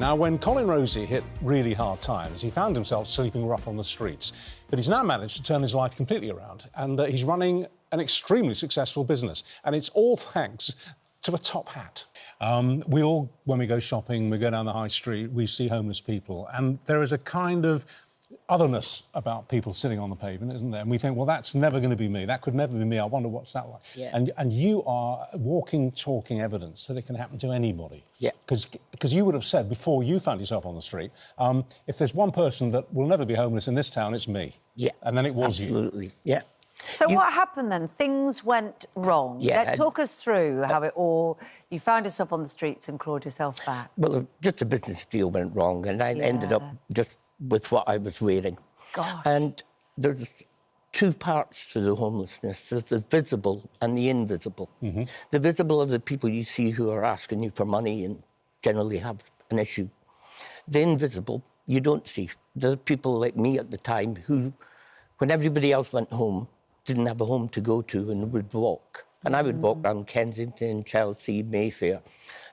Now, when Colin Rosie hit really hard times, he found himself sleeping rough on the streets. But he's now managed to turn his life completely around, and he's running an extremely successful business. And it's all thanks to a top hat. We all, when we go shopping, we go down the high street, we see homeless people, and there is a kind of otherness about people sitting on the pavement, isn't there? And we think, well, that's never going to be me. That could never be me. I wonder what's that like. Yeah. And you are walking, talking evidence that it can happen to anybody. Yeah. Because you would have said before you found yourself on the street, if there's one person that will never be homeless in this town, it's me. Yeah. And then it was you. Absolutely. Yeah. So what happened then? Things went wrong. Yeah. Talk us through how it all... You found yourself on the streets and clawed yourself back. Well, just a business deal went wrong, and I ended up just with what I was wearing. Gosh. And there's two parts to the homelessness. There's the visible and the invisible. Mm-hmm. The visible are the people you see who are asking you for money and generally have an issue. The invisible, you don't see. There are people like me at the time who, when everybody else went home, didn't have a home to go to and would walk. And I would walk around Kensington, Chelsea, Mayfair,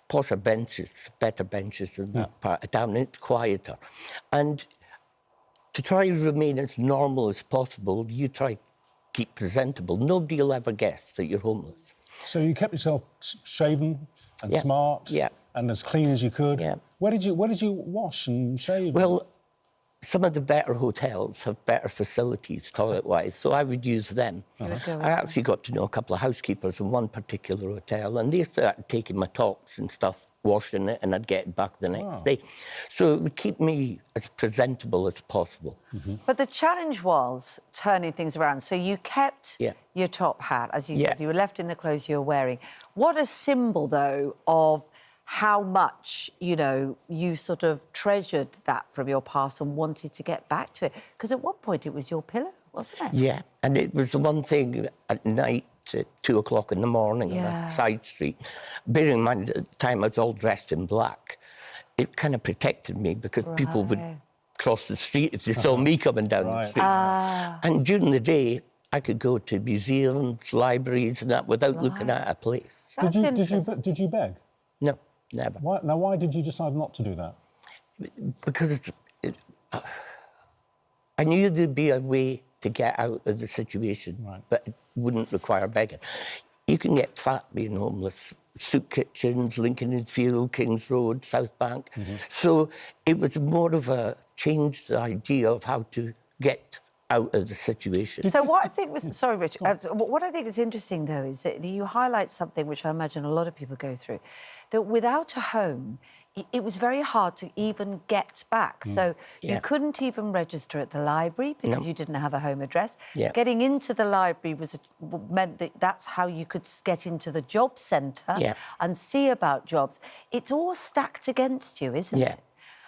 posher benches, better benches than that part of town, it's quieter. And to try and remain as normal as possible, you try to keep presentable. Nobody will ever guess that you're homeless. So you kept yourself shaven and smart and as clean as you could. Yeah. Where did you wash and shave? Well, some of the better hotels have better facilities, toilet-wise, so I would use them. I actually got to know a couple of housekeepers in one particular hotel, and they started taking my tops and stuff, washing it, and I'd get it back the next day. So it would keep me as presentable as possible. Mm-hmm. But the challenge was turning things around. So you kept your top hat, as you said, you were left in the clothes you were wearing. What a symbol, though, of how much, you know, you sort of treasured that from your past and wanted to get back to it. Because at one point it was your pillow, wasn't it? Yeah, and it was the one thing at night at 2 o'clock in the morning on a side street. Bearing in mind at the time I was all dressed in black, it kind of protected me because people would cross the street if they saw me coming down the street. And during the day, I could go to museums, libraries and that without looking at a place. Did you beg? No. Never. Why did you decide not to do that? Because I knew there'd be a way to get out of the situation, but it wouldn't require begging. You can get fat being homeless. Soup kitchens, Lincoln Inn Field, Kings Road, South Bank. Mm-hmm. So it was more of a change the idea of how to get out of the situation. So what I think was... Sorry, Richard. What I think is interesting, though, is that you highlight something which I imagine a lot of people go through, that without a home, it was very hard to even get back. So you couldn't even register at the library because you didn't have a home address. Getting into the library meant that that's how you could get into the job centre and see about jobs. It's all stacked against you, isn't it?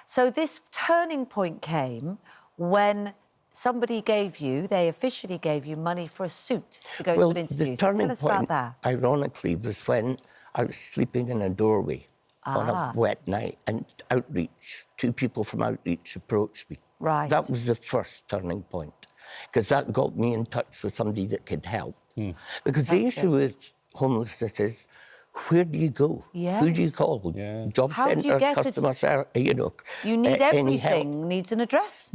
So this turning point came when somebody they officially gave you money for a suit to go to an interview. Tell us about that. Ironically, was when I was sleeping in a doorway on a wet night, and Outreach, 2 people from Outreach approached me. Right. That was the first turning point, because that got me in touch with somebody that could help. Because the issue with homelessness is, where do you go? Who do you call? Job centre, customer service, you know. You need everything, needs an address.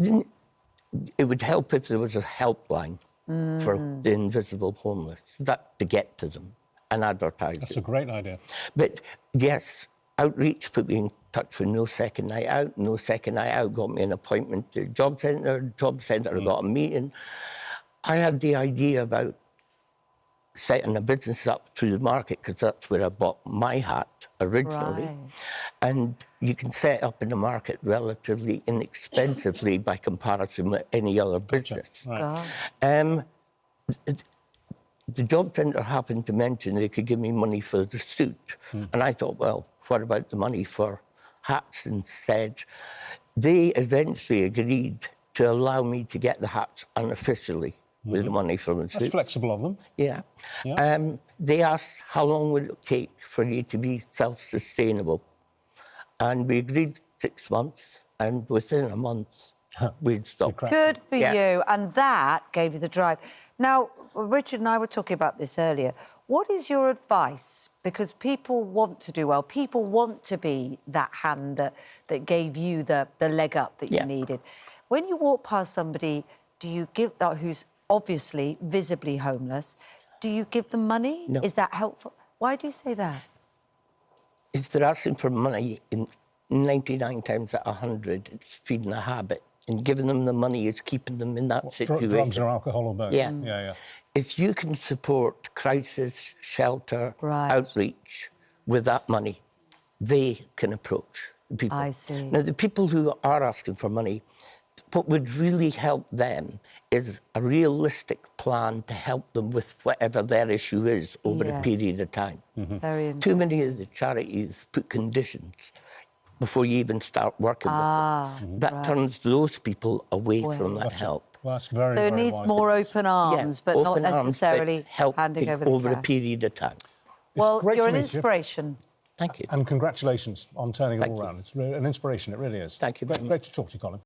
It would help if there was a helpline for the invisible homeless, to get to them and advertise. That's a great idea. But yes, Outreach put me in touch with No Second Night Out. No Second Night Out got me an appointment to Job Centre. Job Centre got a meeting. I had the idea about setting a business up through the market because that's where I bought my hat originally. And you can set up in the market relatively inexpensively by comparison with any other business. The Job Centre happened to mention they could give me money for the suit. And I thought, well, what about the money for hats instead? They eventually agreed to allow me to get the hats unofficially with the money from the suit. That's flexible of them. Yeah. They asked how long would it take for you to be self-sustainable. And we agreed 6 months, and within a month, we'd stopped. Good for you, and that gave you the drive. Now, Richard and I were talking about this earlier. What is your advice? Because people want to do well. People want to be that hand that gave you the leg up that you needed. When you walk past somebody, do you give who's obviously visibly homeless? Do you give them money? No. Is that helpful? Why do you say that? If they're asking for money, in 99 times out of 100, it's feeding a habit. And giving them the money is keeping them in that situation. Drugs or alcohol or both? Yeah. Yeah. If you can support crisis, shelter, outreach with that money, they can approach the people. I see. Now, the people who are asking for money, what would really help them is a realistic plan to help them with whatever their issue is over a period of time. Very interesting. Too many of the charities put conditions before you even start working with them. That turns those people away from that help. Well, that's very, So it very needs wise. more open arms, but not necessarily handing over the over a cash. period of time. Well, great you're to an meet you. inspiration. Thank you. And congratulations on turning it Thank all you. around. It's an inspiration, it really is. Thank you very much. Great to talk to you, Colin.